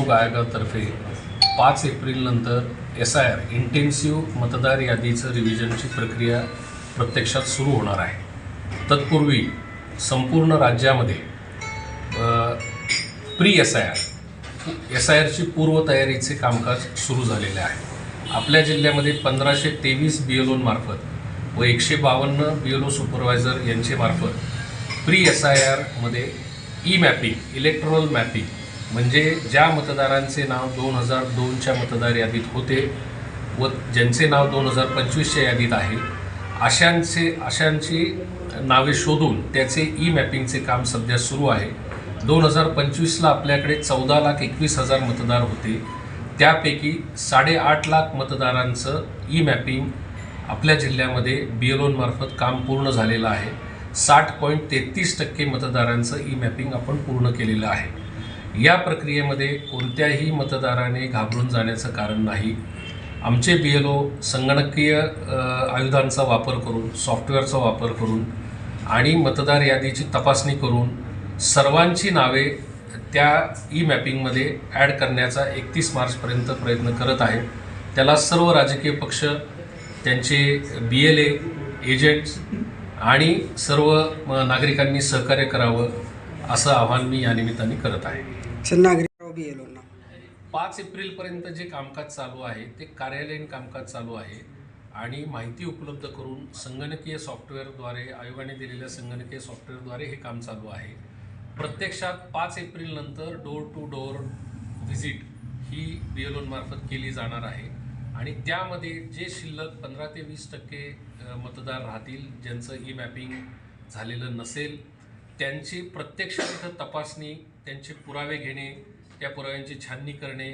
निवडणूक आयोगातर्फे 5 एप्रिलनंतर SIR intensive मतदार यादीचं रिव्हिजनची प्रक्रिया प्रत्यक्षात सुरू होणार आहे। तत्पूर्वी संपूर्ण राज्यामध्ये प्री SIRची पूर्वतयारीचे कामकाज सुरू झालेले आहे। आपल्या जिल्ह्यामध्ये 1523 BLOंमार्फत व 152 BLO सुपरवायझर यांचे मार्फत प्री SIRमध्ये मॅपिंग इलेक्ट्रॉल मॅपिंग म्हणजे ज्या मतदारांचे नाव 2002च्या मतदार यादीत होते व ज्यांचे नाव 2025च्या यादीत आहे अशांची नावे शोधून त्याचे मॅपिंगचे काम सध्या सुरू आहे। 2025ला आपल्याकडे 14,21,000 मतदार होते, त्यापैकी 8.5 लाख मतदारांचं मॅपिंग आपल्या जिल्ह्यामध्ये BLOंमार्फत काम पूर्ण झालेलं आहे। 60.33% मतदारांचं मॅपिंग आपण पूर्ण केलेलं आहे। या प्रक्रियेमध्ये कोणत्याही मतदाराने घाबरून जाण्याचं कारण नाही। आमचे BLO संगणकीय आयुधांचा वापर करून सॉफ्टवेअरचा वापर करून आणि मतदार यादीची तपासणी करून सर्वांची नावे त्या मॅपिंगमध्ये ॲड करण्याचा 31 मार्चपर्यंत प्रयत्न करत आहेत। त्याला सर्व राजकीय पक्ष, त्यांचे BLA एजंट्स आणि सर्व नागरिकांनी सहकार्य करावं असं आवाहन मी या निमित्ताने करत आहे। BLOंना 5 एप्रिलपर्यंत जे कामकाज चालू आहे ते कार्यालयीन कामकाज चालू आहे आणि माहिती उपलब्ध करून संगणकीय सॉफ्टवेअरद्वारे आयोगाने दिलेल्या संगणकीय सॉफ्टवेअरद्वारे हे काम चालू आहे। प्रत्यक्षात 5 एप्रिलनंतर डोर टू डोर व्हिजिट ही BLOंमार्फत केली जाणार आहे आणि त्यामध्ये जे शिल्लक 15 ते 20% मतदार राहतील ज्यांचं मॅपिंग झालेलं नसेल त्यांची प्रत्यक्ष इथं तपासणी, त्यांचे पुरावे घेणे, त्या पुराव्यांची छाननी करणे,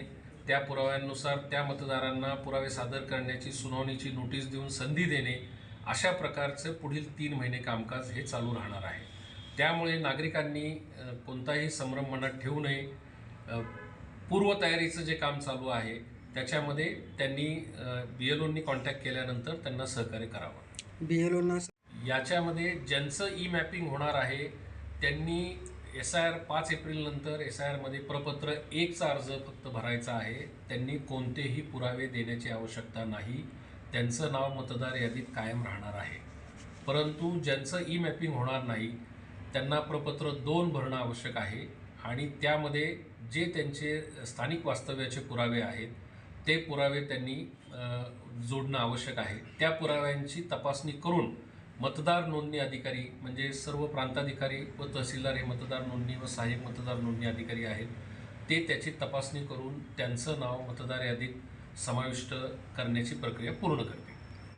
त्या पुराव्यांनुसार त्या मतदारांना पुरावे सादर करण्याची सुनावणीची नोटीस देऊन संधी देणे, अशा प्रकारचं पुढील 3 महिने कामकाज हे चालू राहणार आहे। त्यामुळे नागरिकांनी कोणताही संभ्रम मनात ठेवू नये। पूर्वतयारीचं जे काम चालू आहे त्याच्यामध्ये त्यांनी BLOंनी कॉन्टॅक्ट केल्यानंतर त्यांना सहकार्य करावं। BLOंना याच्यामध्ये ज्यांचं मॅपिंग होणार आहे त्यांनी SIR 5 एप्रिलनंतर SIRमध्ये प्रपत्र 1चा अर्ज फक्त भरायचा आहे। त्यांनी कोणतेही पुरावे देण्याची आवश्यकता नाही, त्यांचं नाव मतदार यादीत कायम राहणार आहे। परंतु ज्यांचं मॅपिंग होणार नाही त्यांना प्रपत्र 2 भरणं आवश्यक आहे आणि त्यामध्ये जे त्यांचे स्थानिक वास्तव्याचे पुरावे आहेत ते पुरावे त्यांनी जोडणं आवश्यक आहे। त्या पुराव्यांची तपासणी करून मतदार नोंदणी अधिकारी म्हणजे सर्व प्रांताधिकारी व तहसीलदार हे मतदार नोंदणी व सहाय्यक मतदार नोंदणी अधिकारी आहेत, ते त्याची तपासणी करून त्यांचं नाव मतदार यादीत समाविष्ट करण्याची प्रक्रिया पूर्ण करतील।